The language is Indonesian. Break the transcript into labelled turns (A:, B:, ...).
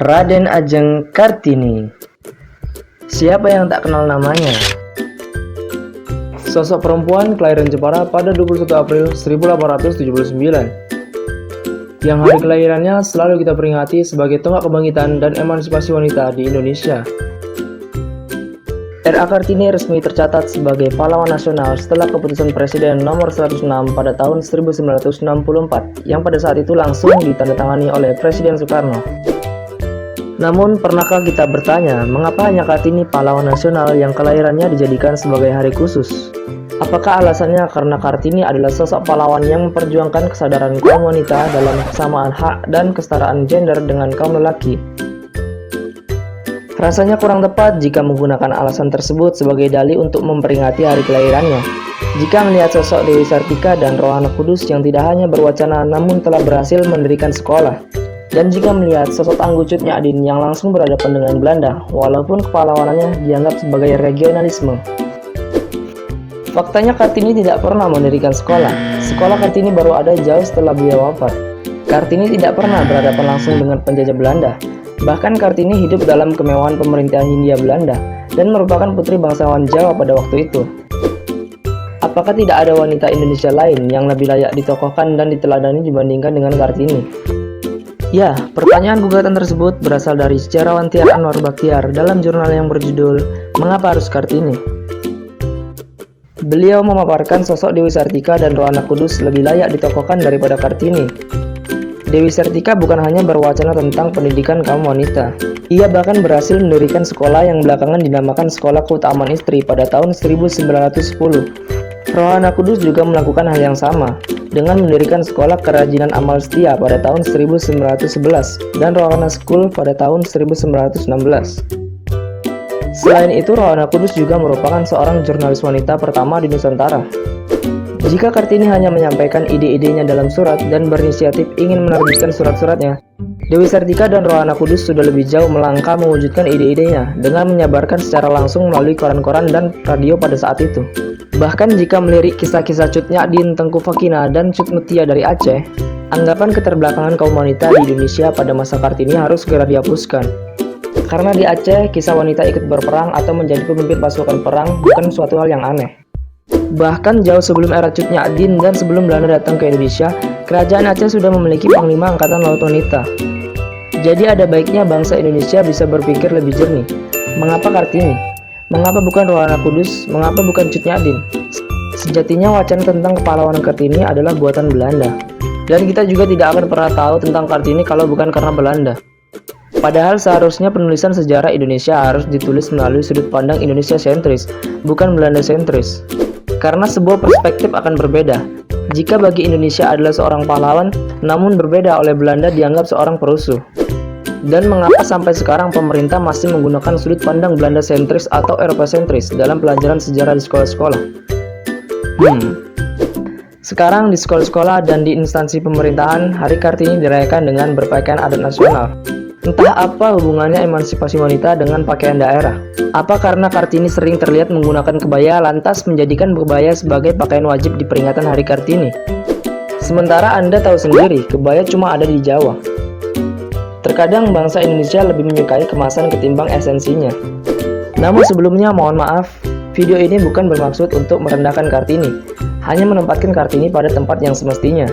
A: Raden Ajeng Kartini. Siapa yang tak kenal namanya? Sosok perempuan kelahiran Jepara pada 21 April 1879, yang hari kelahirannya selalu kita peringati sebagai tonggak kebangkitan dan emansipasi wanita di Indonesia. R.A. Kartini resmi tercatat sebagai pahlawan nasional setelah keputusan Presiden nomor 106 pada tahun 1964, yang pada saat itu langsung ditandatangani oleh Presiden Soekarno. Namun, pernahkah kita bertanya, mengapa hanya Kartini pahlawan nasional yang kelahirannya dijadikan sebagai hari khusus? Apakah alasannya karena Kartini adalah sosok pahlawan yang memperjuangkan kesadaran kaum wanita dalam kesamaan hak dan kesetaraan gender dengan kaum lelaki? Rasanya kurang tepat jika menggunakan alasan tersebut sebagai dalih untuk memperingati hari kelahirannya. Jika melihat sosok Dewi Sartika dan Rohana Kudus yang tidak hanya berwacana namun telah berhasil mendirikan sekolah. Dan jika melihat sosok Tangguh Cut Nyak-Dien yang langsung berhadapan dengan Belanda, walaupun kepahlawanannya dianggap sebagai regionalisme. Faktanya Kartini tidak pernah mendirikan sekolah. Sekolah Kartini baru ada jauh setelah beliau wafat. Kartini tidak pernah berhadapan langsung dengan penjajah Belanda. Bahkan Kartini hidup dalam kemewahan pemerintahan Hindia Belanda dan merupakan putri bangsawan Jawa pada waktu itu. Apakah tidak ada wanita Indonesia lain yang lebih layak ditokohkan dan diteladani dibandingkan dengan Kartini? Ya, pertanyaan gugatan tersebut berasal dari sejarawan Tiar Anwar Baktiar dalam jurnal yang berjudul Mengapa Harus Kartini? Beliau memaparkan sosok Dewi Sartika dan Rohana Kudus lebih layak ditokohkan daripada Kartini. Dewi Sartika bukan hanya berwacana tentang pendidikan kaum wanita. Ia bahkan berhasil mendirikan sekolah yang belakangan dinamakan Sekolah Keutamaan Istri pada tahun 1910. Rohana Kudus juga melakukan hal yang sama, dengan mendirikan Sekolah Kerajinan Amal Setia pada tahun 1911 dan Rohana School pada tahun 1916. Selain itu, Rohana Kudus juga merupakan seorang jurnalis wanita pertama di Nusantara. Jika Kartini hanya menyampaikan ide-idenya dalam surat dan berinisiatif ingin menerbitkan surat-suratnya, Dewi Sartika dan Rohana Kudus sudah lebih jauh melangkah mewujudkan ide-idenya dengan menyebarkan secara langsung melalui koran-koran dan radio pada saat itu. Bahkan jika melirik kisah-kisah Cut Nyak-Dien, Tengku Fakina, dan Cut Mutia dari Aceh, anggapan keterbelakangan kaum wanita di Indonesia pada masa Kartini harus segera dihapuskan. Karena di Aceh, kisah wanita ikut berperang atau menjadi pemimpin pasukan perang bukan suatu hal yang aneh. Bahkan jauh sebelum era Cut Nyak-Dien dan sebelum Belanda datang ke Indonesia, kerajaan Aceh sudah memiliki panglima angkatan laut wanita. Jadi ada baiknya bangsa Indonesia bisa berpikir lebih jernih. Mengapa Kartini? Mengapa bukan Rohana Kudus? Mengapa bukan Cut Nyak-Dien? Sejatinya wacana tentang kepahlawanan Kartini adalah buatan Belanda. Dan kita juga tidak akan pernah tahu tentang Kartini kalau bukan karena Belanda. Padahal seharusnya penulisan sejarah Indonesia harus ditulis melalui sudut pandang Indonesia sentris, bukan Belanda sentris. Karena sebuah perspektif akan berbeda. Jika bagi Indonesia adalah seorang pahlawan, namun berbeda oleh Belanda dianggap seorang perusuh. Dan mengapa sampai sekarang pemerintah masih menggunakan sudut pandang Belanda sentris atau Eropa sentris dalam pelajaran sejarah di sekolah-sekolah? Sekarang di sekolah-sekolah dan di instansi pemerintahan, Hari Kartini dirayakan dengan berpakaian adat nasional. Entah apa hubungannya emansipasi wanita dengan pakaian daerah? Apa karena Kartini sering terlihat menggunakan kebaya lantas menjadikan kebaya sebagai pakaian wajib di peringatan Hari Kartini? Sementara Anda tahu sendiri, kebaya cuma ada di Jawa. Terkadang bangsa Indonesia lebih menyukai kemasan ketimbang esensinya. Namun sebelumnya mohon maaf, video ini bukan bermaksud untuk merendahkan Kartini, hanya menempatkan Kartini pada tempat yang semestinya.